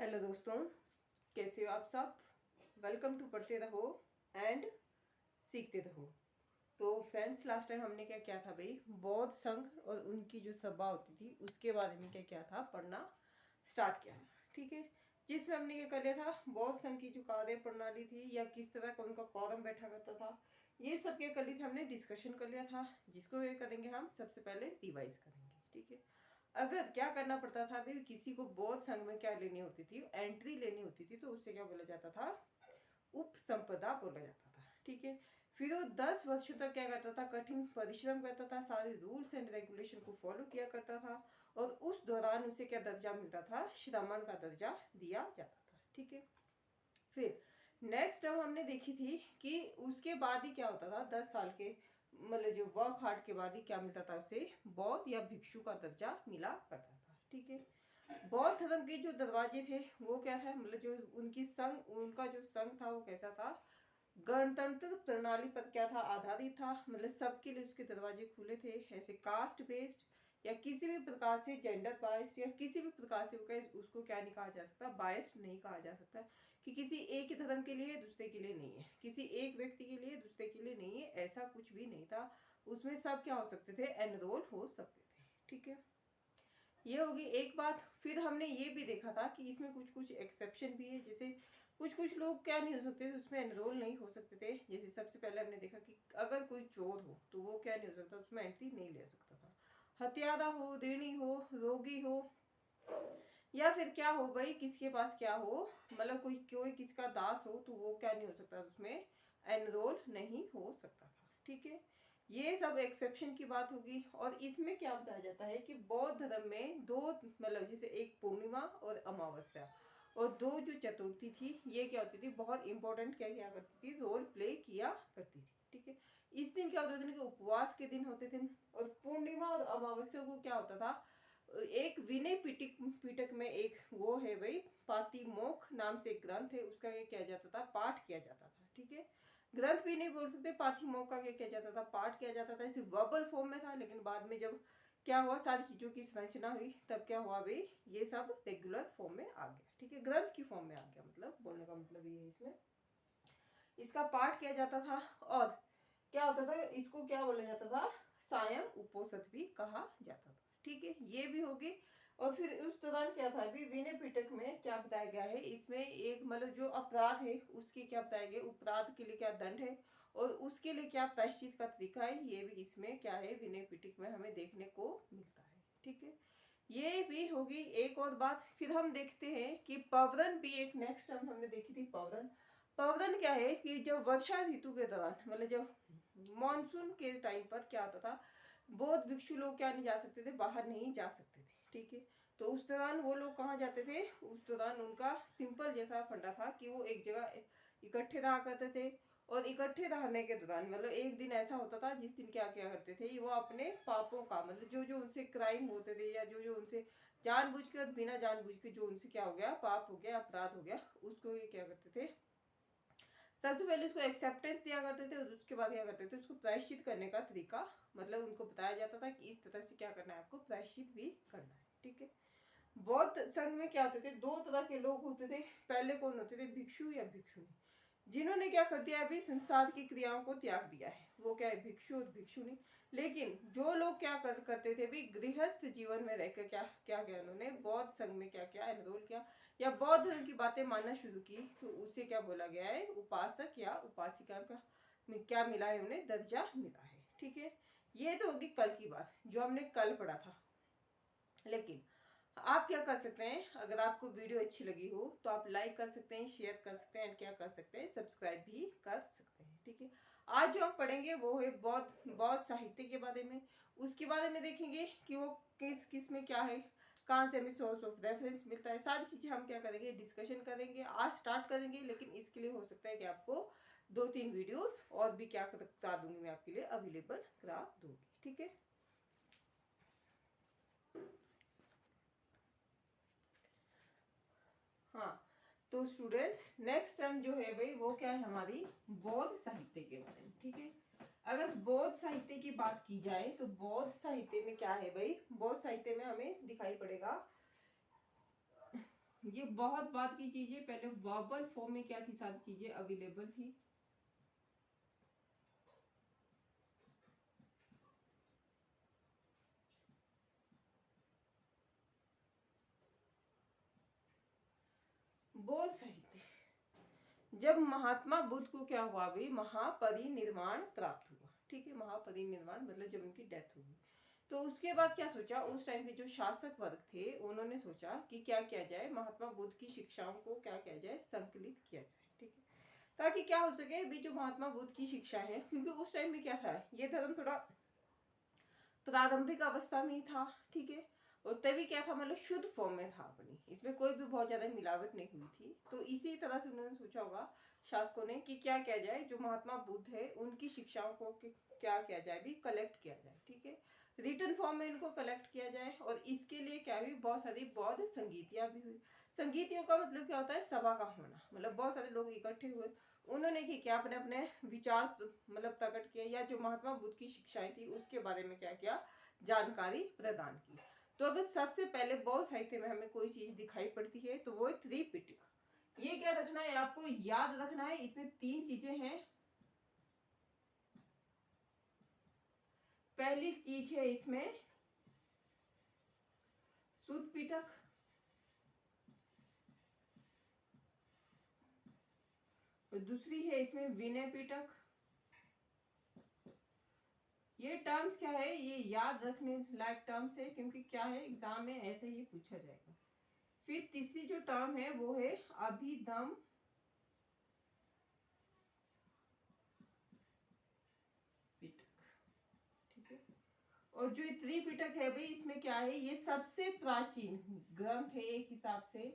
Hello दोस्तों, कैसे हो आप सब। वेलकम टू पढ़ते रहो एंड सीखते रहो। तो फ्रेंड्स, लास्ट टाइम हमने क्या किया था भाई, बौद्ध संघ और उनकी जो सभा होती थी उसके बारे में क्या किया था, पढ़ना स्टार्ट किया था। ठीक है, जिसमें हमने क्या कर लिया था, बौद्ध संघ की जो कार्य प्रणाली थी या किस तरह का उनका कॉरम बैठा करता था, ये सब क्या कर ली थी हमने, डिस्कशन कर लिया था। जिसको ये करेंगे हम सबसे पहले रिवाइज करेंगे। ठीक है, अगर क्या करना पड़ता था अभी किसी को बौद्ध संघ में क्या लेनी होती थी, एंट्री लेनी होती थी, तो उससे क्या बोला जाता था, उपसंपदा बोला जाता था। ठीक है, फिर वो 10 वर्षों तक क्या करता था, कठिन परिश्रम करता था, सारे रूल्स एंड रेगुलेशन को फॉलो किया करता था, और उस दौरान उसे क्या दर्जा मिलता था, श्रमण का दर्जा दिया जाता था। ठीक है, फिर नेक्स्ट टर्म हमने देखी थी कि उसके बाद ही क्या होता था, 10 साल के मतलब जो वर्क हार्ड के बाद ही क्या मिलता था उसे, बौद्ध या भिक्षु का दर्जा मिला करता था। ठीक है, बौद्ध धर्म के जो दरवाजे थे वो क्या है, मतलब जो उनकी संघ, उनका जो संघ था वो कैसा था, गणतंत्र प्रणाली पर क्या था, आधारित था। मतलब सबके लिए उसके दरवाजे खुले थे, ऐसे कास्ट बेस्ड या किसी भी प्रकार से जेंडर बाइस्ड या किसी भी प्रकार से उसको क्या नहीं कहा जा सकता, बाइस्ड नहीं कहा जा सकता कि किसी एक ही धर्म के लिए दूसरे के लिए नहीं है, किसी एक व्यक्ति के लिए दूसरे के लिए नहीं है, ऐसा कुछ भी नहीं था। उसमें सब क्या हो सकते थे, एनरोल हो सकते थे। ठीक है, ये होगी एक बात। फिर हमने ये भी देखा था कि इसमें कुछ कुछ एक्सेप्शन भी है, जैसे कुछ कुछ लोग क्या नहीं हो सकते थे, उसमें एनरोल नहीं हो सकते थे। जैसे सबसे पहले हमने देखा कि अगर कोई चोर हो तो वो क्या नहीं हो सकता, उसमें एंट्री नहीं ले सकता था। हत्यारा हो, ऋणी हो, रोगी हो, या फिर क्या हो भाई, किसके पास क्या हो, मतलब कोई कोई किसका दास हो, तो वो क्या नहीं हो सकता, उसमें एनरोल नहीं हो सकता था। ठीक है, ये सब एक्सेप्शन की बात होगी। और इसमें क्या बताया जाता है कि बौद्ध धर्म में दो, मतलब जैसे एक पूर्णिमा और अमावस्या, और दो जो चतुर्थी थी, ये क्या होती थी, बहुत इंपॉर्टेंट क्या किया करती थी, रोल प्ले किया करती थी। ठीक है, इस दिन क्या होता था कि उपवास के दिन होते थे। और पूर्णिमा और अमावस्या को क्या होता था, एक विनय पिटक पिटक में एक वो है भाई, पातिमोक्ष नाम से एक ग्रंथ है, उसका ये किया जाता था, पाठ किया जाता था। ठीक है, ग्रंथ भी नहीं बोल सकते, पातिमोक्ष का क्या किया जाता था, पाठ किया जाता था। इसे वर्बल फॉर्म में था, लेकिन बाद में जब क्या हुआ, सारी चीजों की संरचना हुई, तब क्या हुआ भाई, ये सब रेगुलर फॉर्म में आ गया। ठीक है, ग्रंथ की फॉर्म में आ गया, मतलब बोलने का मतलब ये है, इसमें इसका पाठ किया जाता था। और क्या होता था, इसको क्या बोला जाता था, सायं उपोषित भी कहा जाता था। ठीक है, ये भी होगी। और फिर उस दौरान क्या था, अभी विनय पिटक में क्या बताया गया है, इसमें एक मतलब जो अपराध है उसके क्या बताया गया, अपराध के लिए क्या दंड है और उसके लिए क्या प्रायश्चित का तरीका है, ये भी इसमें क्या है, विनय पिटक में हमें देखने को मिलता है। ठीक है, ये भी होगी एक और बात। फिर हम देखते हैं कि पवरन भी एक नेक्स्ट टर्म हमने देखी थी, पवरन। पवरन क्या है कि जब वर्षा ऋतु के दौरान, मतलब जब मानसून के टाइम पर क्या होता था, बौद्ध भिक्षु लोग क्या नहीं जा सकते थे, बाहर नहीं जा सकते थे। ठीक है, तो उस दौरान वो लोग कहाँ जाते थे, उस दौरान उनका सिंपल जैसा फंडा था कि वो एक जगह इकट्ठे रहा करते थे। और इकट्ठे रहने के दौरान मतलब एक दिन ऐसा होता था जिस दिन क्या क्या करते थे, वो अपने पापों का, मतलब जो जो उनसे क्राइम होते थे या जो जो उनसे जानबूझ के और बिना जानबूझ के जो उनसे क्या हो गया, पाप हो गया, अपराध हो गया, उसको ये क्या करते थे, सबसे पहले उसको एक्सेप्टेंस दिया करते थे, और उसके बाद क्या करते थे, उसको प्रायश्चित करने का तरीका, मतलब उनको बताया जाता था कि इस तरह से क्या करना है, आपको प्रायश्चित भी करना है। ठीक है, बौद्ध संघ में क्या होते थे, दो तरह के लोग होते थे। पहले कौन होते थे, भिक्षु या भिक्षुणी, जिन्होंने क्या कर दिया, अभी संसार की क्रियाओं को त्याग दिया है, वो क्या है, भिक्षु और भिक्षुणी। लेकिन जो लोग क्या करते थे भी, गृहस्थ जीवन में रहकर क्या क्या किया उन्होंने, बौद्ध संघ में क्या किया, एनरोल किया या बौद्ध धर्म की बातें मानना शुरू की, तो उसे क्या बोला गया है, उपासक या उपासिका का क्या मिला है, उन्हें दर्जा मिला है। ठीक है, ये तो होगी कल की बात जो हमने कल पढ़ा था। लेकिन आप क्या कर सकते हैं, अगर आपको वीडियो अच्छी लगी हो तो आप लाइक कर सकते हैं, शेयर कर सकते हैं, क्या कर सकते हैं, सब्सक्राइब भी कर सकते हैं। ठीक है, आज जो हम पढ़ेंगे वो है बौद्ध बौद्ध साहित्य के बारे में। उसके बारे में देखेंगे कि वो किस किस में क्या है, कहाँ से हमें सोर्स ऑफ रेफरेंस मिलता है, सारी चीजें हम क्या करेंगे, डिस्कशन करेंगे। आज स्टार्ट करेंगे, लेकिन इसके लिए हो सकता है कि आपको 2-3 वीडियोस और भी क्या करा दूंगी, मैं आपके लिए अवेलेबल करा दूंगी। ठीक है, हाँ, तो स्टूडेंट्स नेक्स्ट टर्म जो है भाई, वो क्या है हमारी, बौद्ध साहित्य के बारे में। ठीक है, अगर बौद्ध साहित्य की बात की जाए तो बौद्ध साहित्य में क्या है भाई, बौद्ध साहित्य में हमें दिखाई पड़ेगा ये बहुत बात की चीज है। पहले वर्बल फॉर्म में क्या थी, सारी चीजें अवेलेबल थी। बोल साहित्य, जब महात्मा बुद्ध को क्या हुआ भाई, महापरिनिर्वाण प्राप्त हुआ। ठीक है, महापरिनिर्वाण मतलब जब उनकी डेथ हुई, तो उसके बाद क्या सोचा, उस टाइम के जो शासक वर्ग थे उन्होंने सोचा कि क्या किया जाए, महात्मा बुद्ध की शिक्षाओं को क्या किया जाए, संकलित किया जाए। ठीक है, ताकि क्या हो सके भी जो महात्मा बुद्ध की शिक्षा है, क्योंकि उस टाइम में क्या था, ये धर्म थोड़ा प्रारंभिक अवस्था में ही था। ठीक है, और तभी क्या था, मतलब शुद्ध फॉर्म में था अपनी, इसमें कोई भी बहुत ज्यादा मिलावट नहीं हुई थी। तो इसी तरह से उन्होंने सोचा होगा शासकों ने कि क्या किया जाए, जो महात्मा बुद्ध है उनकी शिक्षाओं को क्या किया जाए भी, कलेक्ट किया जाए। ठीक है, रिटर्न फॉर्म में इनको कलेक्ट किया जाए। और इसके लिए क्या भी बहुत सारी बौद्ध संगीतियां भी हुई। संगीतियों का मतलब क्या होता है, सभा का होना, मतलब बहुत सारे लोग इकट्ठे हुए, उन्होंने क्या अपने अपने विचार मतलब प्रकट किए, या जो महात्मा बुद्ध की शिक्षाएं थी उसके बारे में क्या किया, जानकारी प्रदान की। तो अगर सबसे पहले बौद्ध साहित्य में हमें कोई चीज दिखाई पड़ती है तो वो है त्रिपिटक। ये क्या रखना है, आपको याद रखना है, इसमें 3 चीजें हैं। पहली चीज है इसमें सुत्त पिटक, और दूसरी है इसमें विनय पिटक। ये टर्म्स क्या है, ये याद रखने लायक टर्म्स है, क्योंकि क्या है एग्जाम में ऐसे ही पूछा जाएगा। फिर तीसरी जो टर्म है वो है अभिधम पिटक। ठीक है, और जो त्रिपिटक है भाई, इसमें क्या है, ये सबसे प्राचीन ग्रंथ है, एक हिसाब से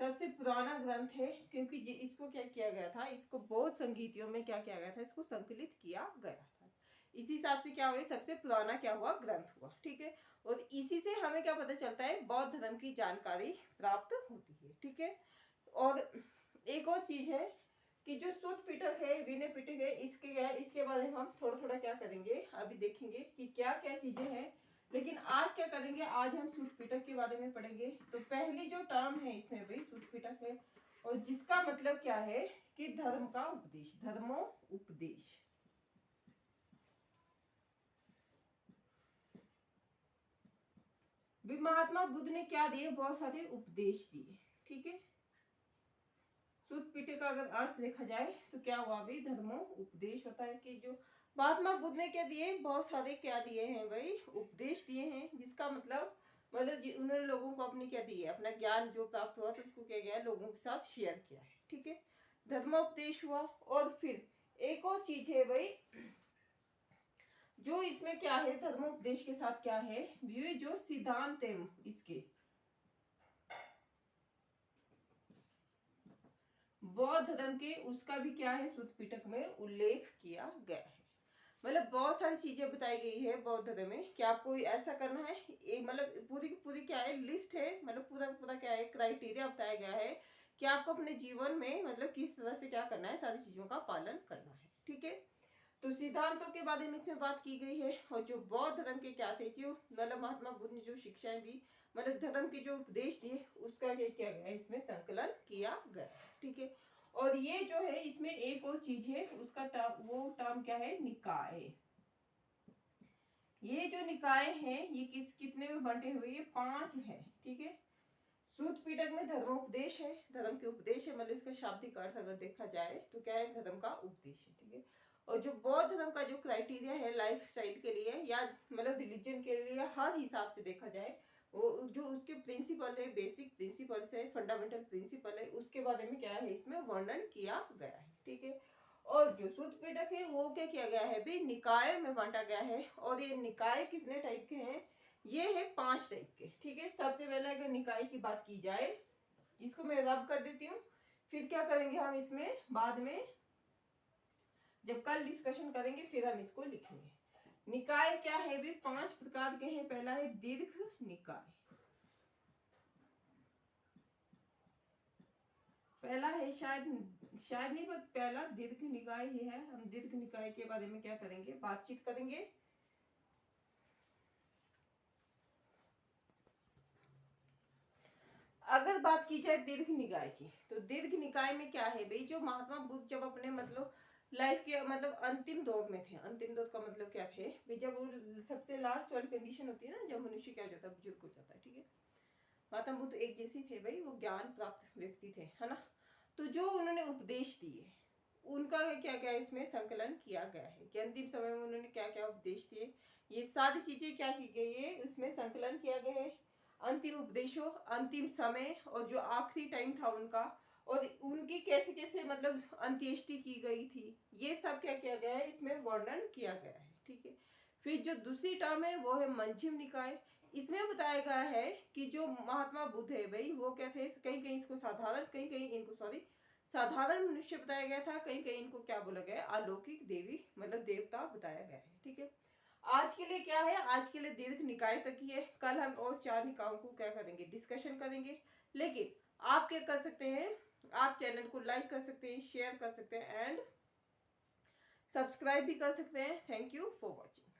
सबसे पुराना ग्रंथ है, क्योंकि इसको क्या किया गया था, इसको बौद्ध संगीतियों में क्या किया गया था, इसको संकलित किया गया था। इसी हिसाब से क्या हुआ, सबसे पुराना क्या हुआ, ग्रंथ हुआ। ठीक है, और इसी से हमें क्या पता चलता है, बौद्ध धर्म की जानकारी प्राप्त होती है। ठीक है, और एक और चीज है कि जो सुत्त पिटक है, विनय पिटक है, इसके बारे में हम थोड़ा थोड़ा क्या करेंगे, अभी देखेंगे कि क्या क्या चीजें हैं। लेकिन आज क्या करेंगे, आज हम सुत्त पिटक के बारे में पढ़ेंगे। तो पहली जो टर्म है इसमें भाई सुत्त पिटक है, और जिसका मतलब क्या है कि धर्म का उपदेश, धर्मो उपदेश। भी महात्मा बुद्ध ने क्या दिए, बहुत सारे उपदेश दिए। ठीक है, सुत्त पिटक का अगर अर्थ देखा जाए तो क्या हुआ भाई, धर्मो उपदेश होता है कि जो महात्मा बुद्ध ने क्या दिए, बहुत सारे क्या दिए हैं भाई, उपदेश दिए हैं, जिसका मतलब उन्होंने लोगों को अपनी क्या दी है, अपना ज्ञान जो प्राप्त हुआ तो उसको क्या गया, लोगों के साथ शेयर किया है। ठीक है, धर्मोपदेश हुआ। और फिर एक और चीज है भाई, जो इसमें क्या है, धर्मोपदेश के साथ क्या है, ये जो सिद्धांत है इसके बौद्ध धर्म के, उसका भी क्या है, सुत्त पिटक में उल्लेख किया गया है। मतलब बहुत सारी चीजें बताई गई है बौद्ध धर्म में कि आपको ऐसा करना है, मतलब पूरी पूरी क्या है, लिस्ट है, मतलब पूरा पूरा क्या है, क्राइटेरिया बताया गया है कि आपको अपने जीवन में मतलब किस तरह से क्या करना है, सारी चीजों का पालन करना है। ठीक है, तो सिद्धांतों के बारे में इसमें बात की गई है, और जो बौद्ध धर्म के क्या थे, जो मतलब महात्मा बुद्ध ने जो शिक्षाएं दी, मतलब धर्म के जो उपदेश दिए, उसका क्या किया गया, इसमें संकलन किया गया। ठीक है, और ये जो है इसमें एक और चीज है, उसका टर्म, वो टर्म क्या है, निकाय। ये जो निकाय हैं ये कितने में बंटे हुए, ये 5 है। ठीक है, सुत्त पिटक में धर्मोपदेश है, धर्म के उपदेश है, मतलब इसका शाब्दिक अर्थ अगर देखा जाए तो क्या है, धर्म का उपदेश है। ठीक है, और जो बौद्ध धर्म का जो क्राइटेरिया है लाइफ स्टाइल के लिए, या मतलब रिलीजन के लिए, हर हिसाब से देखा जाए, वो जो उसके प्रिंसिपल है, बेसिक प्रिंसिपल्स है, फंडामेंटल प्रिंसिपल है, उसके बारे में क्या है, इसमें वर्णन किया गया है। ठीक है, और जो सुत्त पिटक है वो क्या किया गया है भी, निकाय में बांटा गया है। और ये निकाय कितने टाइप के हैं, ये है 5 टाइप के। ठीक है, सबसे पहले अगर निकाय की बात की जाए, इसको मैं रब कर देती हूँ, फिर क्या करेंगे हम इसमें बाद में, जब कल डिस्कशन करेंगे फिर हम इसको लिखेंगे। निकाय क्या है भी, 5 प्रकार के हैं। पहला है दीर्घ निकाय, पहला है शायद नहीं, पर पहला दीर्घ निकाय ही है। हम दीर्घ निकाय के बारे में क्या करेंगे, बातचीत करेंगे। अगर बात की जाए दीर्घ निकाय की, तो दीर्घ निकाय में क्या है भाई, जो महात्मा बुद्ध जब अपने मतलब लाइफ के मतलब अंतिम दौर में थे, अंतिम दौर का मतलब क्या थे भाई, जब वो सबसे लास्ट वाली कंडीशन होती है ना, जब मनुष्य क्या हो जाता है, बुजुर्ग हो जाता है, ठीक है। महात्मा बुद्ध एक जैसे थे भाई, वो ज्ञान प्राप्त व्यक्ति थे, है ना। तो जो उन्होंने उपदेश दिए उनका क्या क्या इसमें संकलन किया गया है कि अंतिम समय में उन्होंने क्या क्या उपदेश दिए, ये सारी चीजें क्या की गई है, उसमें संकलन किया गया है। अंतिम उपदेशों, अंतिम समय और जो आखिरी टाइम था उनका, और उनकी कैसे कैसे मतलब अंत्येष्टि की गई थी, ये सब क्या किया गया है, इसमें वर्णन किया गया है, ठीक है। फिर जो दूसरी टर्म है वो है मंजिम निकाय। इसमें बताया गया है कि जो महात्मा बुद्ध है भाई, वो क्या थे, कहीं कहीं इसको साधारण, कहीं कहीं इनको सॉरी साधारण मनुष्य बताया गया था, कहीं कहीं इनको क्या बोला गया है, अलौकिक देवी मतलब देवता बताया गया है, ठीक है। आज के लिए क्या है, आज के लिए दीर्घ निकाय तक ही है। कल हम और 4 निकायों को क्या करेंगे, डिस्कशन करेंगे। लेकिन आप क्या कर सकते हैं, आप चैनल को लाइक कर सकते हैं, शेयर कर सकते हैं एंड सब्सक्राइब भी कर सकते हैं। Thank you for watching.